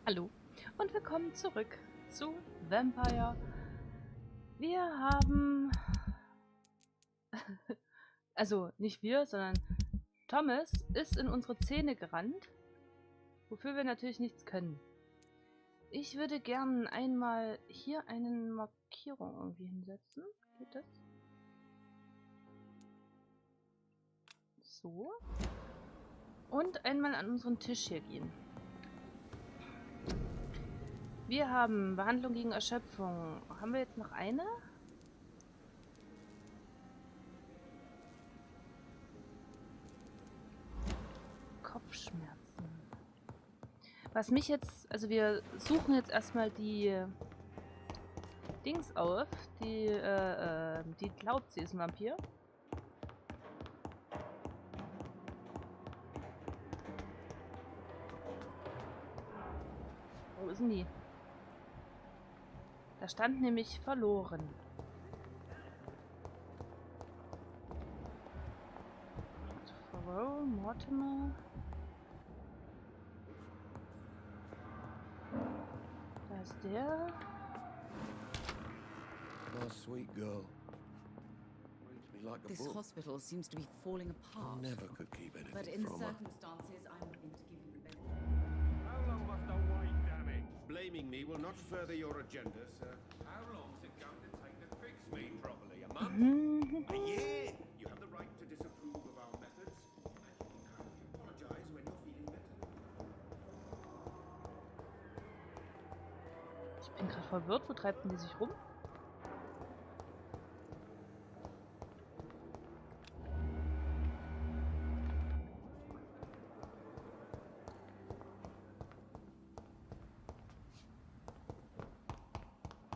Hallo und willkommen zurück zu Vampyr. Wir haben, also nicht wir, sondern Thomas ist in unsere Zähne gerannt, wofür wir natürlich nichts können. Ich würde gern einmal hier eine Markierung irgendwie hinsetzen. Geht das? So. Und einmal an unseren Tisch hier gehen. Wir haben Behandlung gegen Erschöpfung. Haben wir jetzt noch eine? Kopfschmerzen. Was mich jetzt... Also wir suchen jetzt erstmal die Dings auf. Die glaubt, sie ist ein Vampir. Wo ist denn die? Da stand nämlich verloren. Mortimer. Da ist der. Oh, sweet girl. Reads me like a This book. hospital seems to be falling apart. Never could keep anything But in from her. circumstances, I'm willing to give you the benefit. How long must I wait, damn it? Blaming me will not further your agenda, sir. How long's it going to take to fix me properly? A month? A year! You have the right to disapprove of our methods, and you can kindly apologize when you're feeling better. Ich bin gerade verwirrt. Wo treibt denn die sich rum?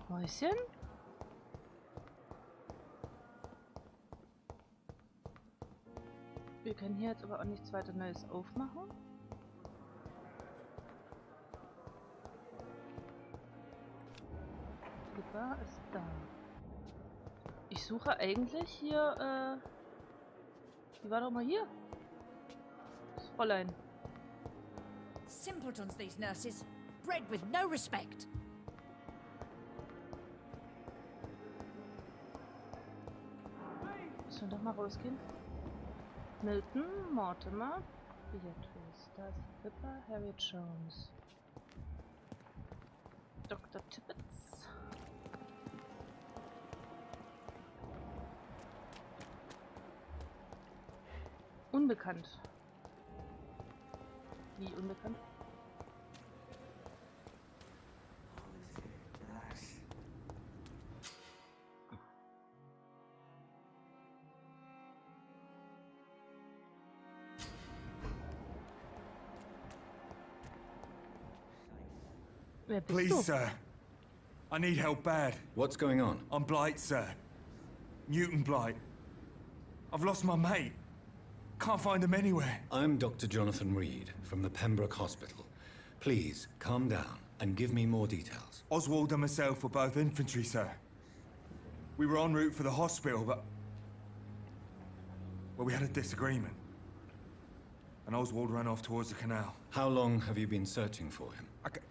Mäuschen? Wir können hier jetzt aber auch nichts weiter Neues aufmachen. Die Bar ist da. Ich suche eigentlich hier, die war doch mal hier. Das Fräulein. Simpletons, these nurses. Bred with no respect. Müssen wir doch mal rausgehen. Milton, Mortimer, Beatrice. Da ist Pippa, Harriet Jones. Dr. Tippets. Unbekannt. Wie unbekannt? Wer bist Please, du? sir. I need help bad. What's going on? I'm Blight, sir. Newton Blight. I've lost my mate. Can't find him anywhere. I'm Dr. Jonathan Reid from the Pembroke Hospital. Please, calm down and give me more details. Oswald and myself were both infantry, sir. We were en route for the hospital, but... well, we had a disagreement. And Oswald ran off towards the canal. How long have you been searching for him?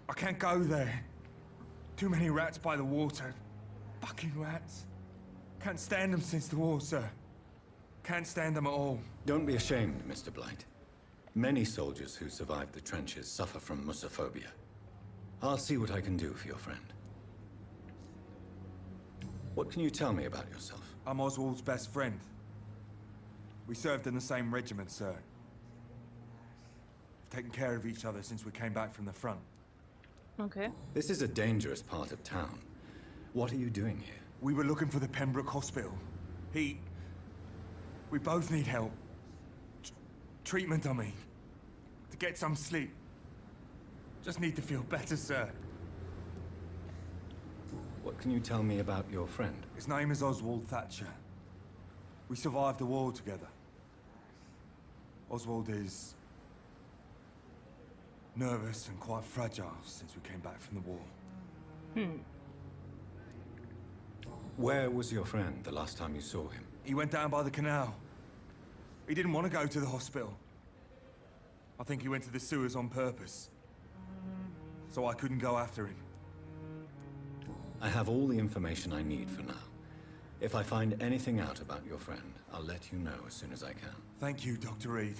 I can't go there. Too many rats by the water. Fucking rats. Can't stand them since the war, sir. Can't stand them at all. Don't be ashamed, Mr. Blight. Many soldiers who survived the trenches suffer from musophobia. I'll see what I can do for your friend. What can you tell me about yourself? I'm Oswald's best friend. We served in the same regiment, sir. We've taken care of each other since we came back from the front. Okay. This is a dangerous part of town. What are you doing here? We were looking for the Pembroke Hospital. We both need help. Treatment, I mean. To get some sleep. Just need to feel better, sir. What can you tell me about your friend? His name is Oswald Thatcher. We survived the war together. Oswald is... nervous and quite fragile since we came back from the war. Where was your friend the last time you saw him? He went down by the canal. He didn't want to go to the hospital. I think he went to the sewers on purpose. so I couldn't go after him. I have all the information I need for now. If I find anything out about your friend, I'll let you know as soon as I can. Thank you, Dr. Reid.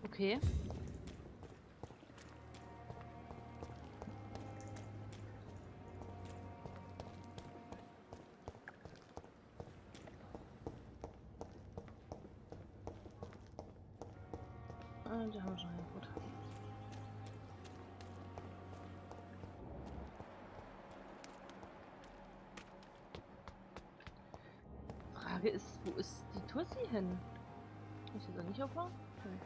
Okay. Da haben wir schon, ja gut. Frage ist, wo ist die Tussi hin? Ist sie da nicht auf? Okay.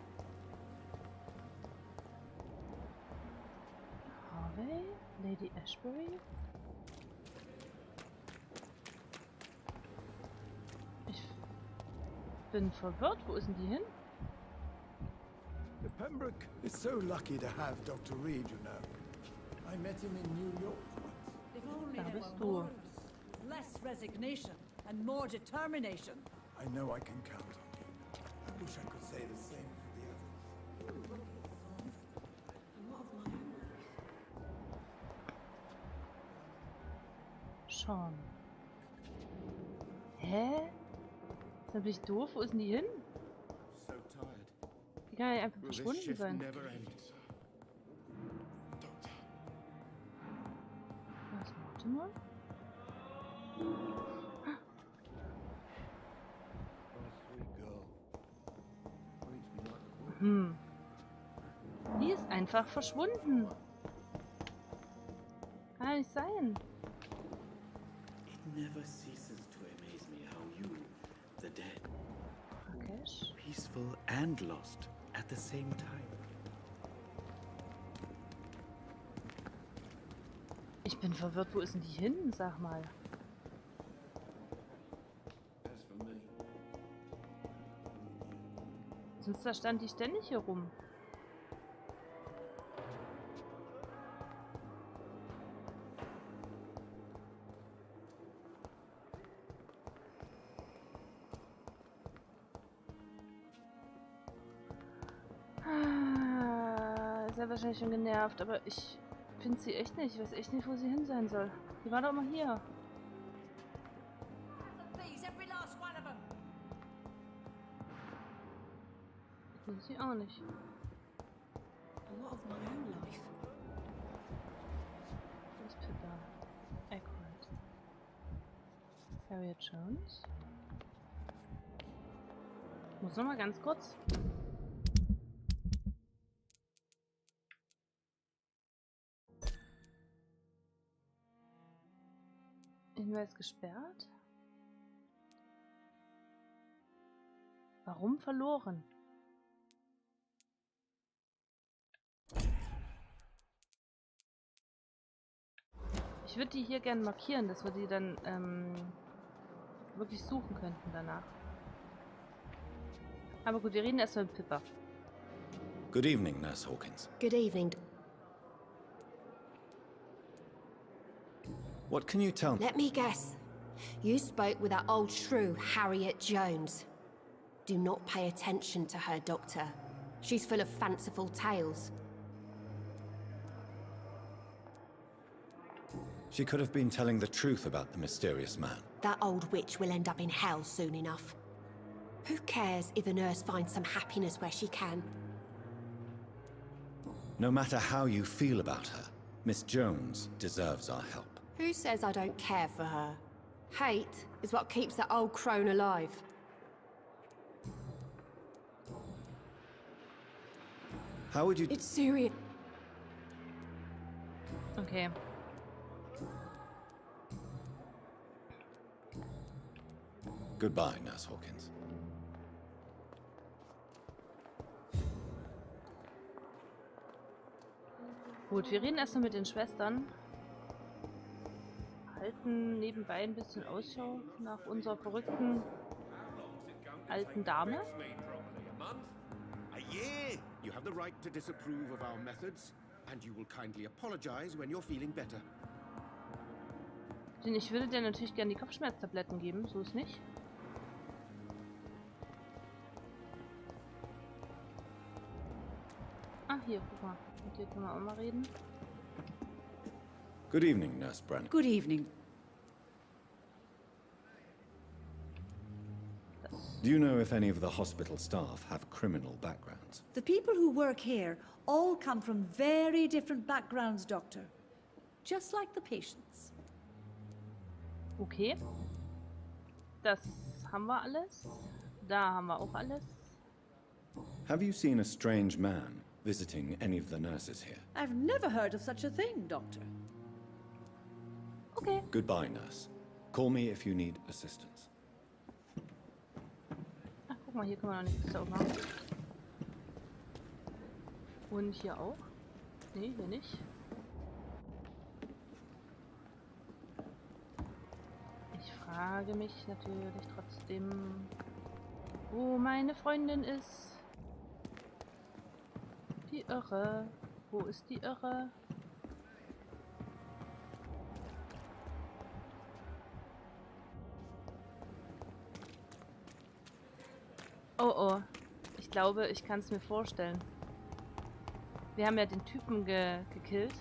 Harvey? Lady Ashbury? Ich bin verwirrt. Wo ist denn die hin? Pembroke is so lucky to have Dr. Reid, you know. I met him in New York once. If only Da there bist were du. more. Less resignation and more determination. I know I can count on you. I wish I could say the same for the others. Schon. Hä? Dann bin ich doof. Wo ist denn die hin? So tired. Die kann ja einfach Will this verschwunden shift sein. never end? Was, warte mal. Die ist einfach verschwunden. Kann nicht sein. It never ceases to amaze me how you, the dead, Rakesh. peaceful and lost at the same time. Ich bin verwirrt. Wo ist denn die hin? Sag mal. As for me, Sonst da stand die ständig hier rum. Ist ja wahrscheinlich schon genervt, aber ich finde sie echt nicht. Ich weiß echt nicht, wo sie hin sein soll. Die war doch mal hier. These, every last one of them. Ich finde sie auch nicht. A lot of my own life. Wo ist Pippa? Aykroyd. Harriet Jones. Ich muss noch mal ganz kurz. Hinweis gesperrt. Warum verloren? Ich würde die hier gerne markieren, dass wir die dann wirklich suchen könnten danach. Aber gut, wir reden erstmal mit Pippa. Good evening, Nurse Hawkins. Good evening. What can you tell me? Let me guess. You spoke with that old shrew, Harriet Jones. Do not pay attention to her, Doctor. She's full of fanciful tales. She could have been telling the truth about the mysterious man. That old witch will end up in hell soon enough. Who cares if a nurse finds some happiness where she can? No matter how you feel about her, Miss Jones deserves our help. Who says I don't care for her? Hate is what keeps that old crone alive. How would you... It's serious. Okay. Goodbye, Nurse Hawkins. Gut, wir reden erstmal mit den Schwestern. Halten nebenbei ein bisschen Ausschau nach unserer verrückten alten Dame. fix me properly. A month? A year? You have the right to disapprove of our methods, and you will kindly apologize when you're feeling better. Denn ich würde dir natürlich gerne die Kopfschmerztabletten geben, so ist nicht. Ah, hier, guck mal. Mit dir können wir auch mal reden. Good evening, Nurse Brennan. Good evening. Do you know if any of the hospital staff have criminal backgrounds? The people who work here all come from very different backgrounds, Doctor. Just like the patients. Okay. Das haben wir alles. Da haben wir auch alles. Have you seen a strange man visiting any of the nurses here? I've never heard of such a thing, Doctor. Okay. Goodbye, nurse. Call me if you need assistance. Ach, guck mal, hier können wir noch nichts aufmachen. Und hier auch? Nee, hier nicht. Ich frage mich natürlich trotzdem, wo meine Freundin ist. Die Irre. Wo ist die Irre? Oh oh. Ich glaube, ich kann es mir vorstellen. Wir haben ja den Typen gekillt.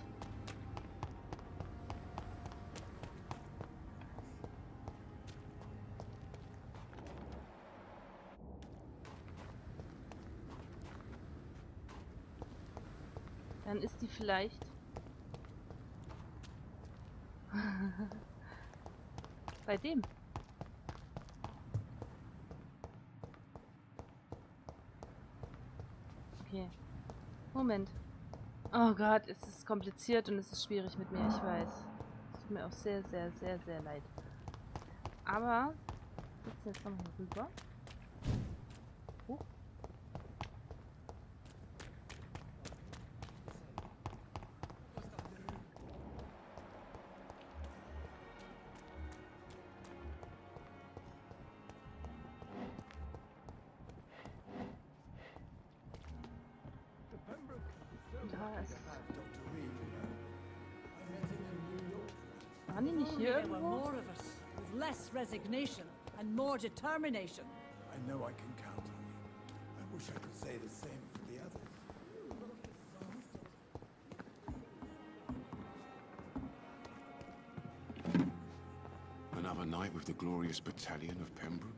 Dann ist die vielleicht... bei dem. Okay. Moment. Oh Gott, es ist kompliziert und es ist schwierig mit mir, ich weiß. Es tut mir auch sehr, sehr, sehr, sehr leid. Aber, jetzt nochmal rüber. Oh. Da ist... Waren die nicht hier There were irgendwo? more of us, with less resignation and more determination. I know I can count on you. I wish I could say the same for the others. Another night with the glorious battalion of Pembroke.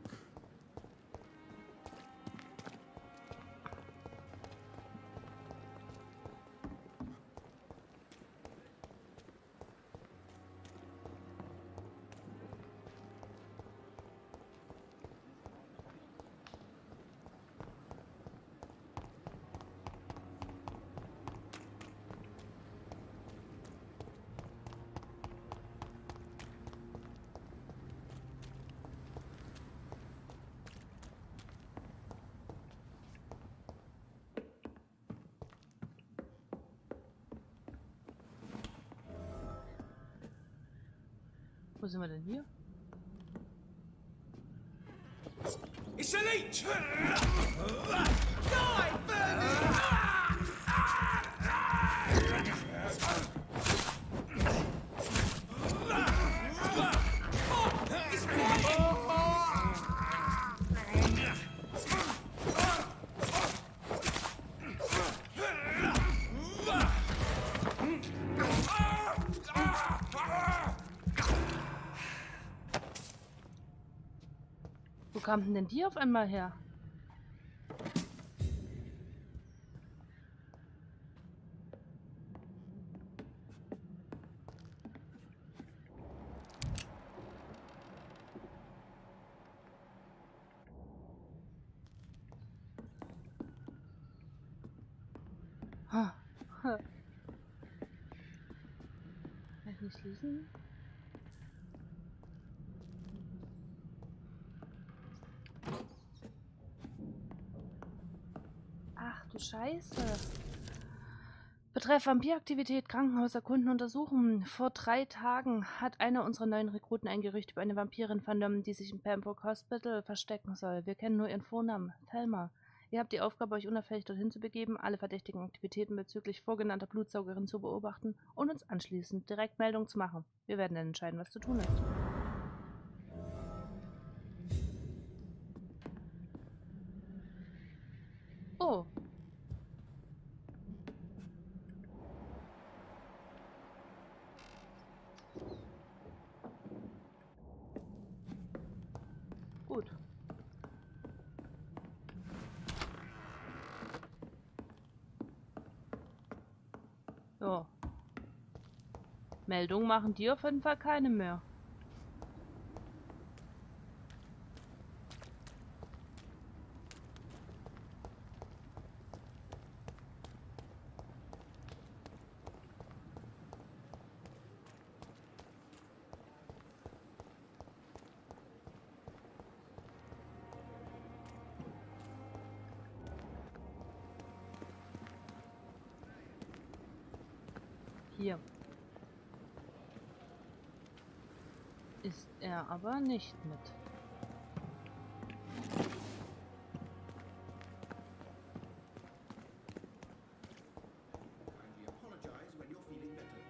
Wo sind wir denn hier? It's a leech! Wo kamen denn die auf einmal her? Ha. Ha. Kann ich nicht lesen? Ach du Scheiße. Betreff Vampiraktivität, Krankenhaus erkunden, untersuchen. Vor 3 Tagen hat einer unserer neuen Rekruten ein Gerücht über eine Vampirin vernommen, die sich im Pembroke Hospital verstecken soll. Wir kennen nur ihren Vornamen, Thelma. Ihr habt die Aufgabe, euch unauffällig dorthin zu begeben, alle verdächtigen Aktivitäten bezüglich vorgenannter Blutsaugerin zu beobachten und uns anschließend direkt Meldung zu machen. Wir werden dann entscheiden, was zu tun ist. Oh. gut. So. Meldungen machen die auf jeden Fall keine mehr. Hier. Ist er aber nicht mit. Kindly apologize when you're feeling better.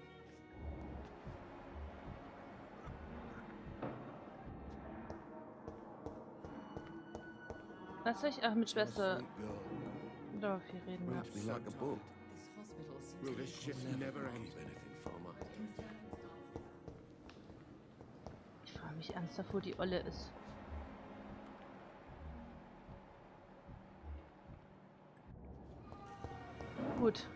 Was soll ich auch mit Schwester Dorothy reden? Ja. Be like a book. Will this shit never end? Ich frage mich ernsthaft, wo die Olle ist. Gut,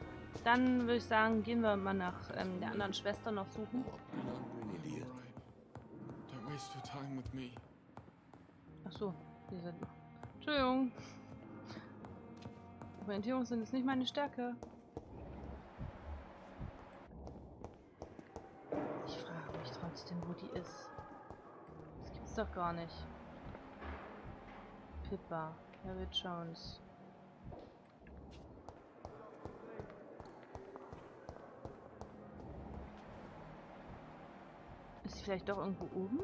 dann würde ich sagen, gehen wir mal nach der anderen Schwester noch suchen. Don't waste your time with me. Ach so, die sind. Entschuldigung. Orientierungssinn ist nicht meine Stärke. Ich frage mich trotzdem, wo die ist. Das gibt's doch gar nicht. Pippa, Harriet Jones. Ist sie vielleicht doch irgendwo oben?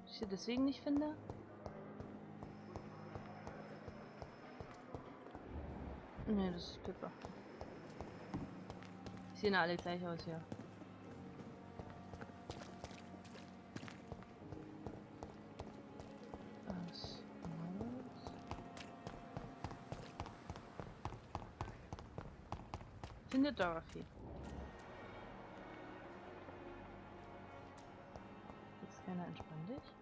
Ich sie deswegen nicht finde? Ne, das ist Pippa. Die sehen alle gleich aus hier. Finde Dorothy. Jetzt keiner, entspann dich.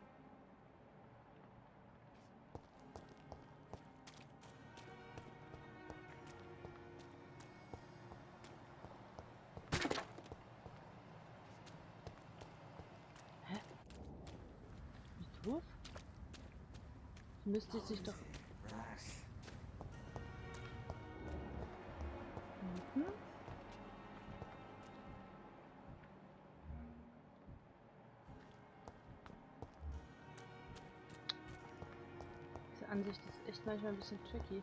Hä? Wie doof? Müsste sich doch... Diese Ansicht ist echt manchmal ein bisschen tricky.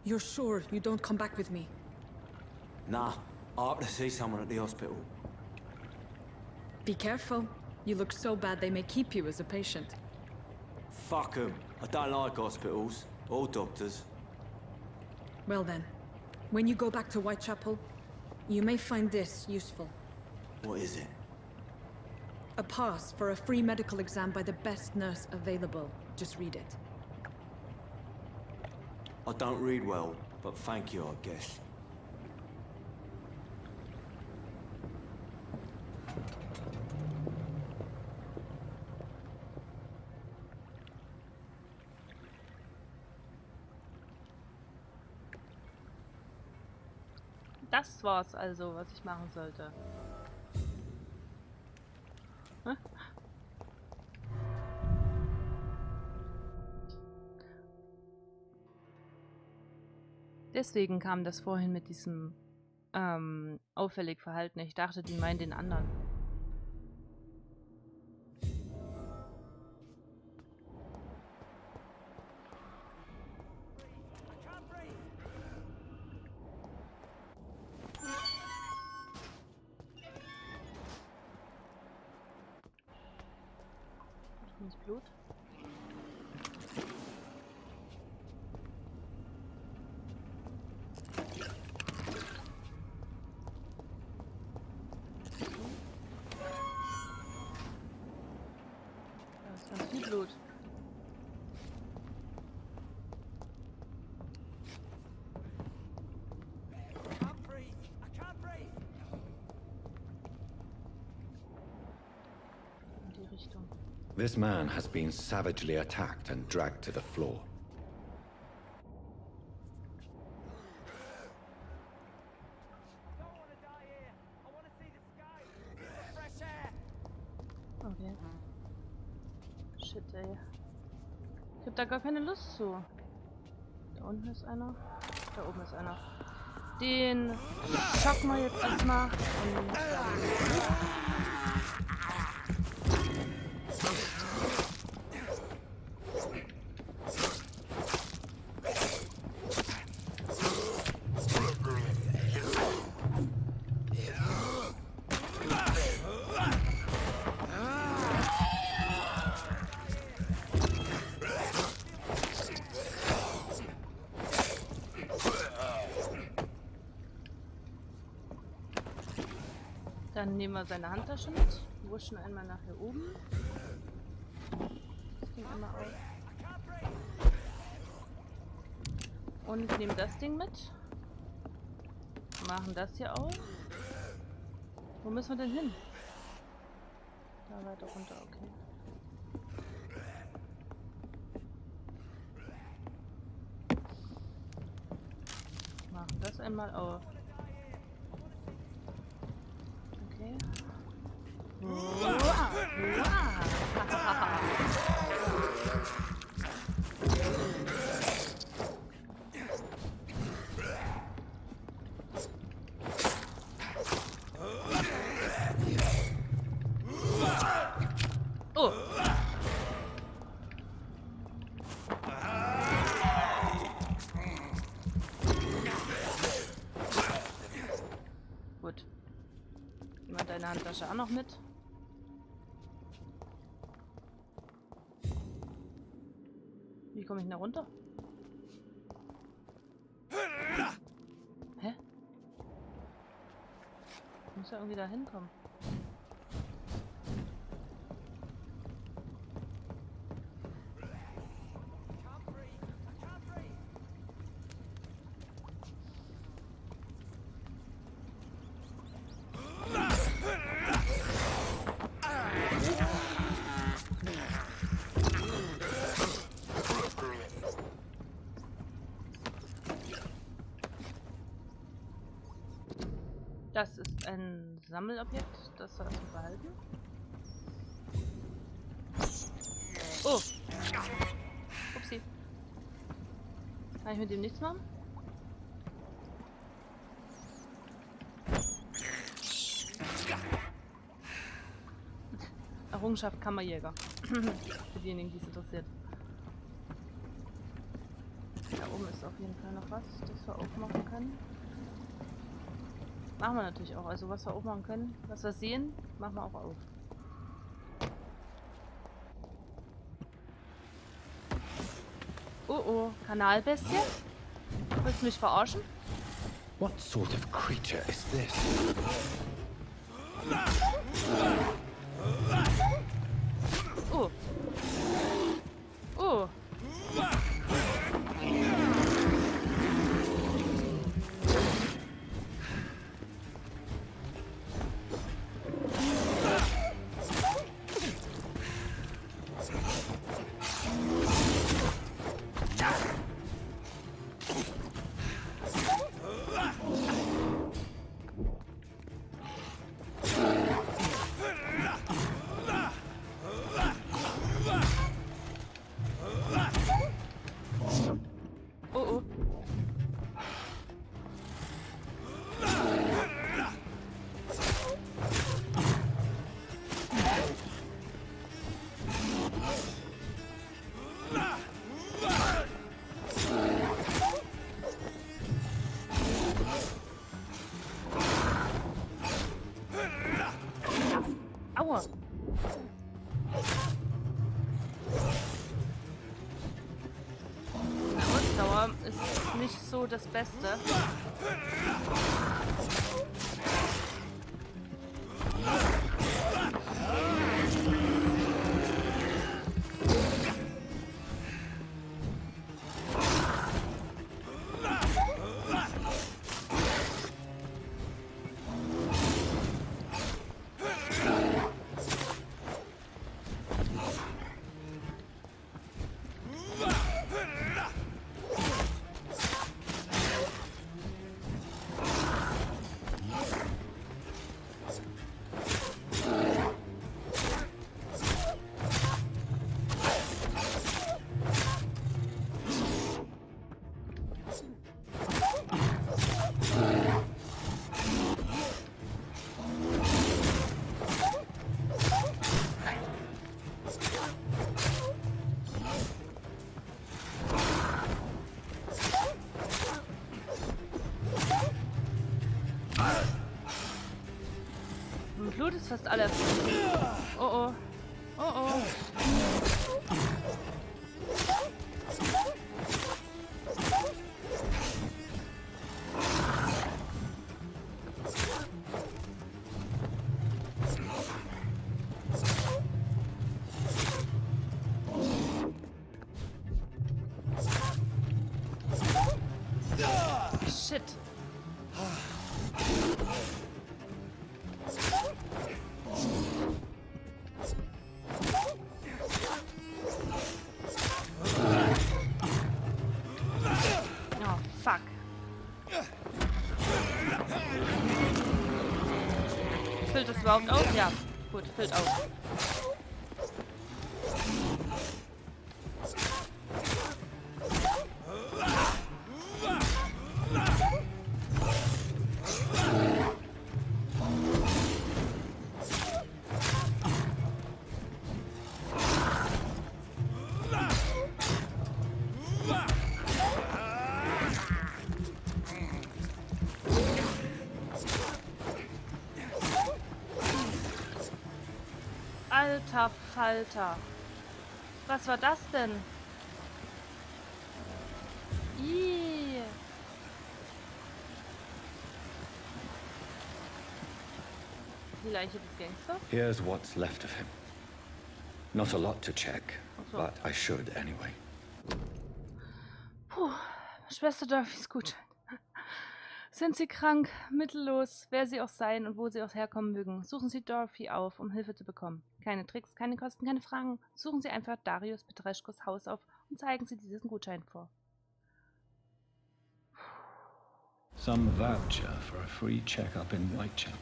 You're sure you don't come back with me? Nah, I have to see someone at the hospital. Be careful. You look so bad they may keep you as a patient. Fuck 'em. I don't like hospitals or doctors. Well then, when you go back to Whitechapel, you may find this useful. What is it? A pass for a free medical exam by the best nurse available. Just read it. I don't read well, but thank you, I guess. Das war's also, was ich machen sollte. Hä? Deswegen kam das vorhin mit diesem auffällig Verhalten. Ich dachte, die meinen den anderen. Blut. This man has been savagely attacked and dragged to the floor. Okay. Shit, ey. Ich hab da gar keine Lust zu. Da unten ist einer. Da oben ist einer. Den schocken wir jetzt erstmal. Und dann nehmen wir seine Handtasche mit, wuschen einmal nach hier oben. Das Ding einmal auf. Und nehmen das Ding mit. Machen das hier auf. Wo müssen wir denn hin? Da weiter runter, okay. Machen das einmal auf. Okay. Oh. Gut. Nehmen wir deine Handtasche auch noch mit. Wie komme ich denn da runter? Hä? Ich muss ja irgendwie da hinkommen. Das ist ein Sammelobjekt, das soll ich behalten. Oh! Upsi. Kann ich mit dem nichts machen? Errungenschaft Kammerjäger. Für diejenigen, die es interessiert. Da oben ist auf jeden Fall noch was, das wir aufmachen können. Machen wir natürlich auch. Also was wir aufmachen können, was wir sehen, machen wir auch auf. Oh oh, Kanal, Bestie? Willst du mich verarschen? What sort of creature is this? Oh. Oh. Aua! Ausdauer ist nicht so das Beste. fast alle. Oh oh. Oh oh. Shit. Oh, fuck. Füllt es überhaupt auf? Ja. Gut, füllt auf. Alter Falter. Was war das denn? Ih. Die Leiche des Gangsters? Here's what's left of him. Not a lot to check, but I should anyway. Puh, Schwester Dorothy ist gut. Sind Sie krank, mittellos, wer Sie auch sein und wo Sie auch herkommen mögen, suchen Sie Dorothy auf, um Hilfe zu bekommen. Keine Tricks, keine Kosten, keine Fragen. Suchen Sie einfach Darius Petreschkos Haus auf und zeigen Sie diesen Gutschein vor. Some voucher for a free checkup in Whitechapel.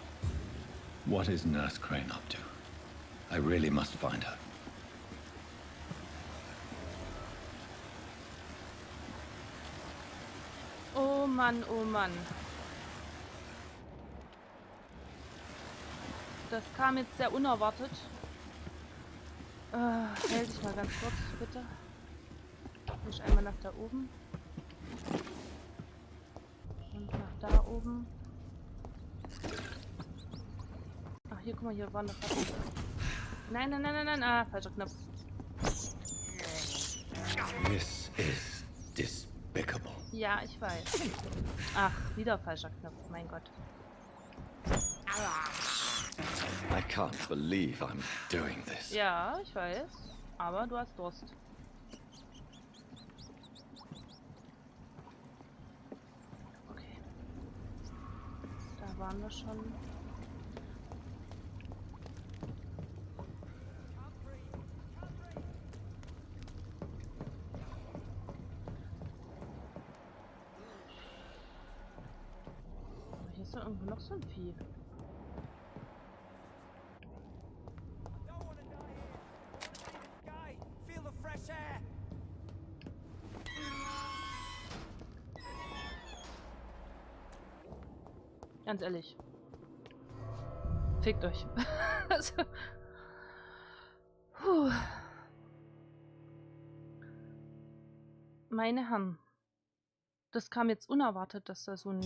What is Nurse Crane up to? I really must find her. Oh Mann, oh Mann. Das kam jetzt sehr unerwartet. Hält dich mal ganz kurz, bitte. Ich einmal nach da oben. Und nach da oben. Ach, hier, guck mal, hier war noch was. Nein, nein, nein, nein, nein. Ah, falscher Knopf. This is despicable. Ja, ich weiß. Ach, wieder falscher Knopf, mein Gott. I can't believe I'm doing this. Ja, ich weiß. Aber du hast Durst. Okay. Da waren wir schon. Hier ist doch irgendwo noch so ein Vieh. Ganz ehrlich. Fickt euch. Also, puh. Meine Herren. Das kam jetzt unerwartet, dass da so ein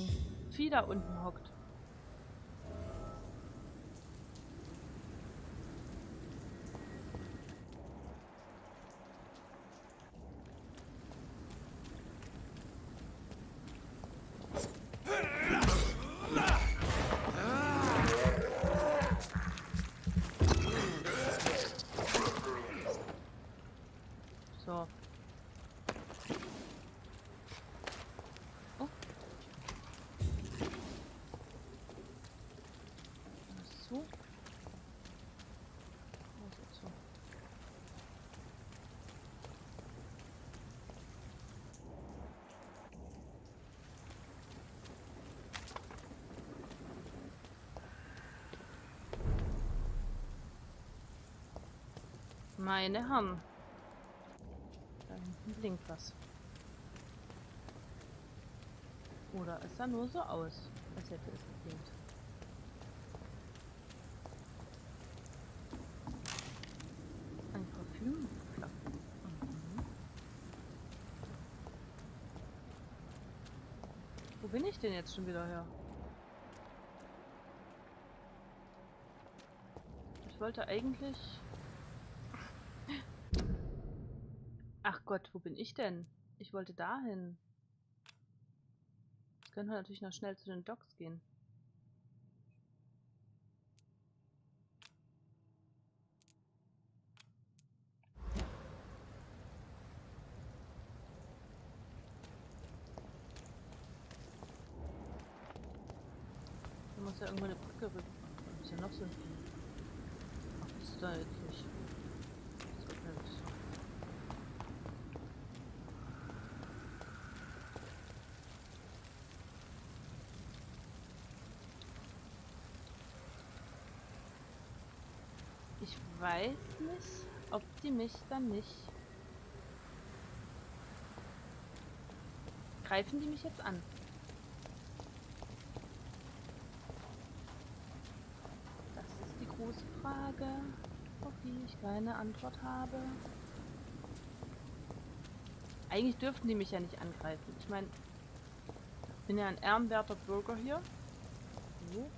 Vieh da unten hockt. So. Oh. So. So. Meine Herren. Da hinten blinkt was. Oder es sah nur so aus, als hätte es geblinkt. Ein Parfümflaschen. Mhm. Wo bin ich denn jetzt schon wieder her? wollte eigentlich... Ach Gott, wo bin ich denn? Ich wollte dahin. Jetzt können wir natürlich noch schnell zu den Docks gehen. Da muss ja irgendwo eine Brücke rücken. Was ist ja noch so ein... Ach, das ist da jetzt nicht. Das wird mir nicht. Ich weiß nicht, ob die mich dann nicht... Greifen die mich jetzt an? Das ist die große Frage, auf die ich keine Antwort habe. Eigentlich dürften die mich ja nicht angreifen. Ich meine, ich bin ja ein ehrenwerter Bürger hier. So.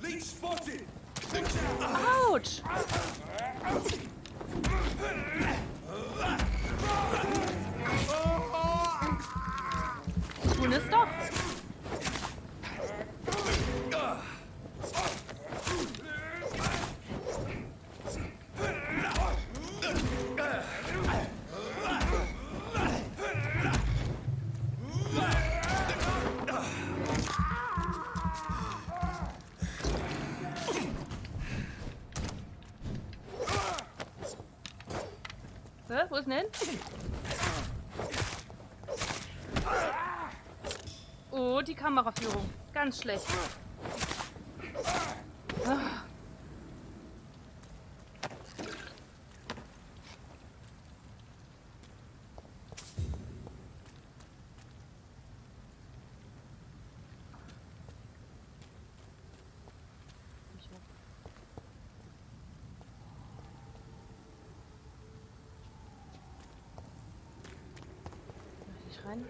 Leech spotted! Autsch! Tun es doch! Wo ist denn? Oh, die Kameraführung. Ganz schlecht. Ah. Rein.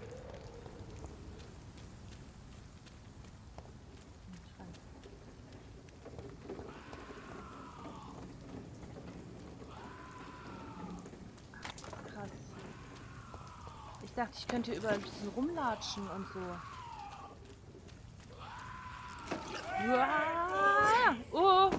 Krass. Ich dachte, ich könnte überall ein bisschen rumlatschen und so. Uah! Oh!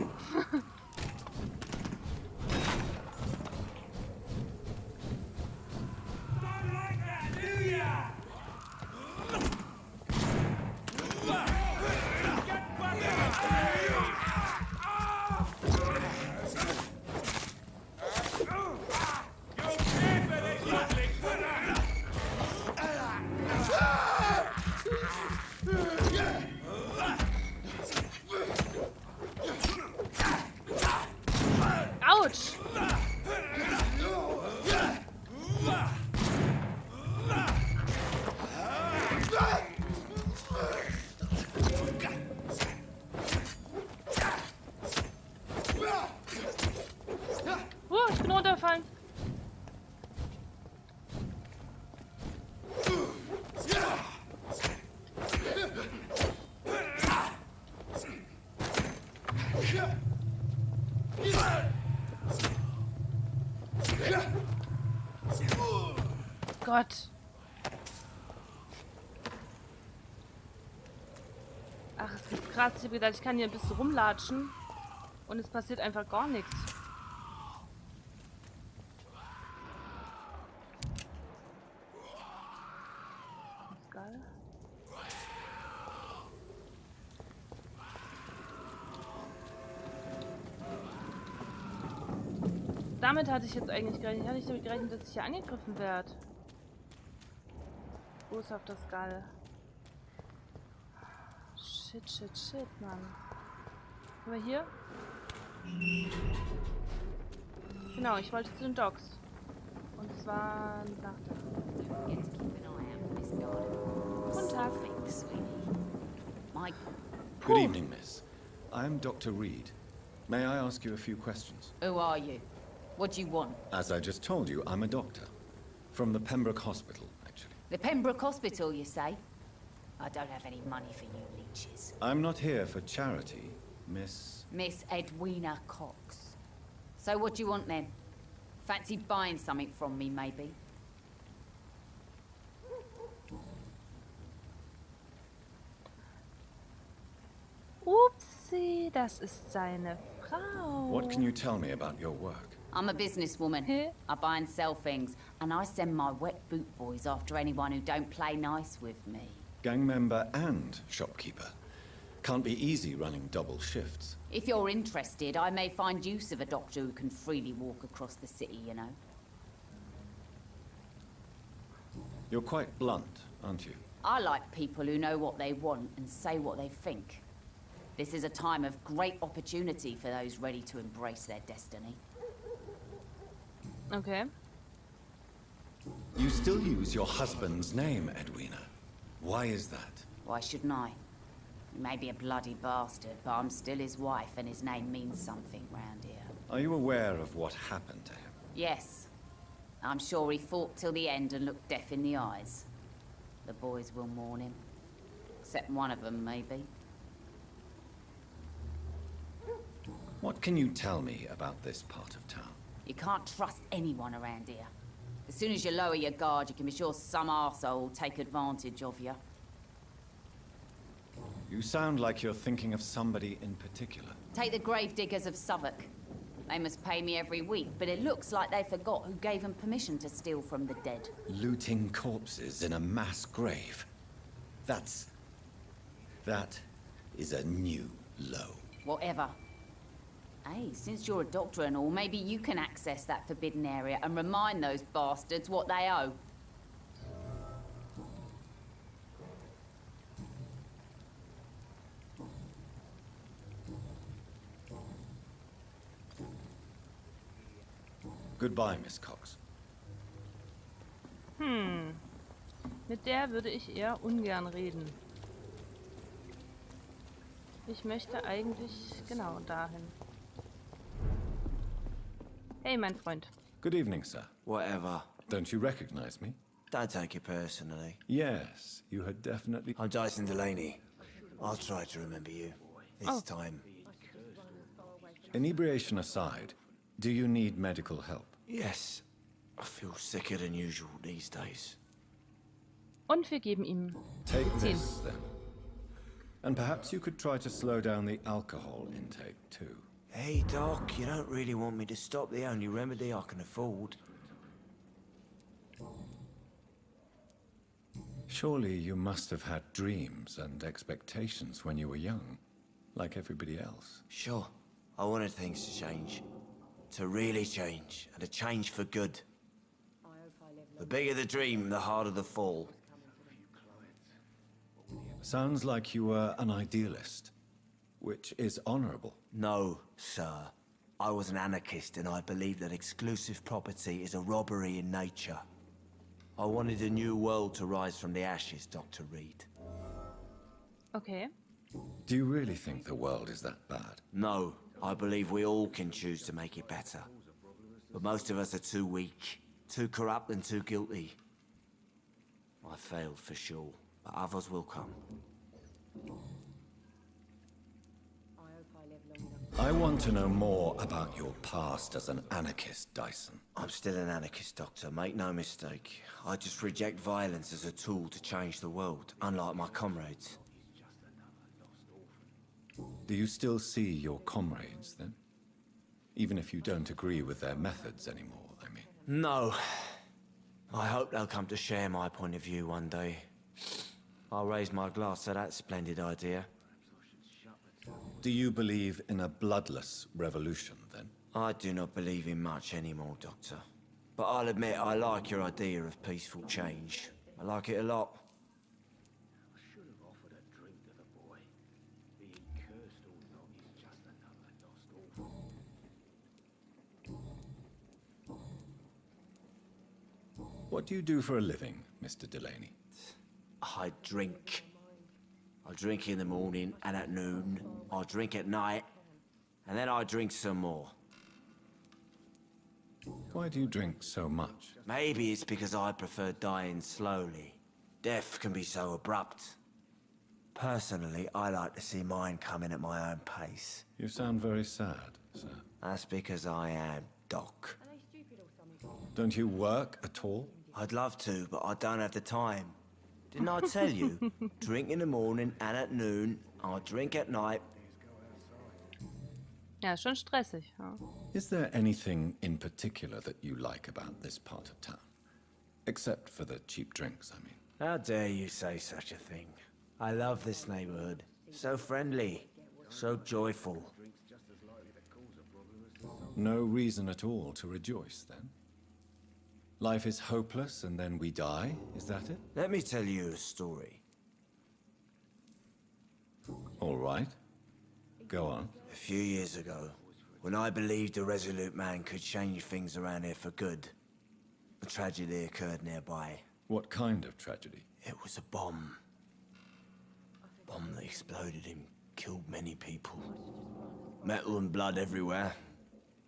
Autsch! Ich bin runtergefallen. Gott. Ach, es ist krass. Ich habe gedacht, ich kann hier ein bisschen rumlatschen und es passiert einfach gar nichts. Das ist geil. Damit hatte ich jetzt eigentlich gerechnet. Ich hatte nicht damit gerechnet, dass ich hier angegriffen werde. Boshafter Skull. Shit, shit, shit, Mann. Sind wir hier? Genau, ich wollte zu den Docks. Und zwar nach der... Guten Tag. Good evening, miss. I'm Dr. Reid. May I ask you a few questions? Who are you? What do you want? As I just told you, I'm a doctor. From the Pembroke Hospital, actually. The Pembroke Hospital, you say? I don't have any money for you leeches. I'm not here for charity, Miss... Miss Edwina Cox. So what do you want then? Fancy buying something from me, maybe? Upsi, das ist seine Frau. What can you tell me about your work? I'm a businesswoman. I buy and sell things, and I send my wet boot boys after anyone who don't play nice with me. Gang member and shopkeeper. Can't be easy running double shifts. If you're interested, I may find use of a doctor who can freely walk across the city, you know. You're quite blunt, aren't you? I like people who know what they want and say what they think. This is a time of great opportunity for those ready to embrace their destiny. Okay. You still use your husband's name, Edwina. Why is that? Why shouldn't I? He may be a bloody bastard, but I'm still his wife and his name means something round here. Are you aware of what happened to him? Yes. I'm sure he fought till the end and looked death in the eyes. The boys will mourn him. Except one of them, maybe. What can you tell me about this part of town? You can't trust anyone around here. As soon as you lower your guard, you can be sure some arsehole will take advantage of you. You sound like you're thinking of somebody in particular. Take the gravediggers of Southwark. They must pay me every week, but it looks like they forgot who gave them permission to steal from the dead. Looting corpses in a mass grave. That is a new low. Whatever. Hey, since you're a doctor and all, maybe you can access that forbidden area and remind those bastards what they owe. Goodbye, Miss Cox. Mit der würde ich eher ungern reden. Ich möchte eigentlich genau dahin. Hey, mein Freund. Good evening, sir. Whatever. Don't you recognize me? Don't take it personally. Yes, you had definitely... I'm Dyson Delaney. I'll try to remember you. This time. Inebriation aside, do you need medical help? Yes. I feel sicker than usual these days. Und wir geben ihm Take 10. this, then. And perhaps you could try to slow down the alcohol intake, too. Hey, Doc, you don't really want me to stop the only remedy I can afford. Surely you must have had dreams and expectations when you were young, like everybody else. Sure. I wanted things to change. To really change, and to change for good. The bigger the dream, the harder the fall. Sounds like you were an idealist, which is honorable. No, sir. I was an anarchist and I believed that exclusive property is a robbery in nature. I wanted a new world to rise from the ashes, Dr. Reid. Okay. Do you really think the world is that bad? No, I believe we all can choose to make it better. But most of us are too weak, too corrupt and too guilty. I failed for sure, but others will come. I want to know more about your past as an anarchist, Dyson. I'm still an anarchist, Doctor, make no mistake. I just reject violence as a tool to change the world, unlike my comrades. Do you still see your comrades, then? Even if you don't agree with their methods anymore, I mean. No. I hope they'll come to share my point of view one day. I'll raise my glass to that splendid idea. Do you believe in a bloodless revolution, then? I do not believe in much anymore, Doctor. But I'll admit I like your idea of peaceful change. I like it a lot. I should have offered a drink to the boy. Being cursed or not, he's just another lost orphan. What do you do for a living, Mr. Delaney? I drink. I drink in the morning and at noon. I drink at night. And then I drink some more. Why do you drink so much? Maybe it's because I prefer dying slowly, Death can be so abrupt. Personally, I like to see mine coming at my own pace. You sound very sad, sir. That's because I am, Doc. Don't you work at all? I'd love to, but I don't have the time. Didn't I tell you? Drink in the morning and at noon. I drink at night. Ja, schon stressig. Ja. Is there anything in particular that you like about this part of town? Except for the cheap drinks, I mean. How dare you say such a thing? I love this neighborhood. So friendly, so joyful. No reason at all to rejoice, then? Life is hopeless and then we die, is that it? Let me tell you a story. All right. Go on. A few years ago, when I believed a resolute man could change things around here for good, a tragedy occurred nearby. What kind of tragedy? It was a bomb. Bomb that exploded and killed many people. Metal and blood everywhere.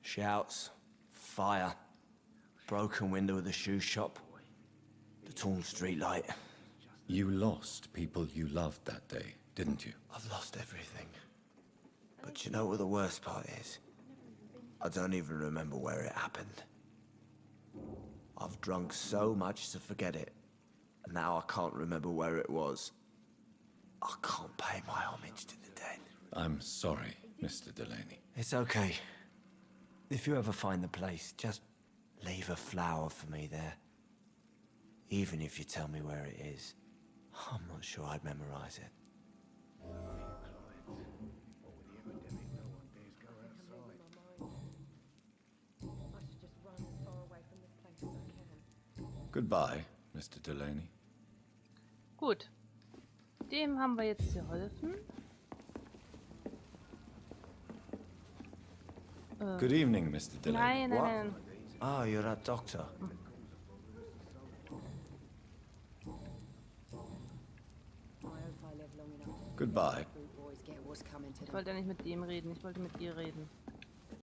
Shouts, fire, broken window of the shoe shop, the torn street light. You lost people you loved that day, didn't you? I've lost everything. But you know what the worst part is? I don't even remember where it happened. I've drunk so much to forget it, and now I can't remember where it was. I can't pay my homage to the dead. I'm sorry, Mr. Delaney. It's okay. If you ever find the place, just leave a flower for me there. Even if you tell me where it is, I'm not sure I'd memorize it. Goodbye, Mr. Delaney. Gut. Dem haben wir jetzt geholfen. Good evening, Mr. Delaney. Nein, nein, nein. Oh, you're that doctor. Goodbye. Ich wollte ja nicht mit dem reden, ich wollte mit ihr reden.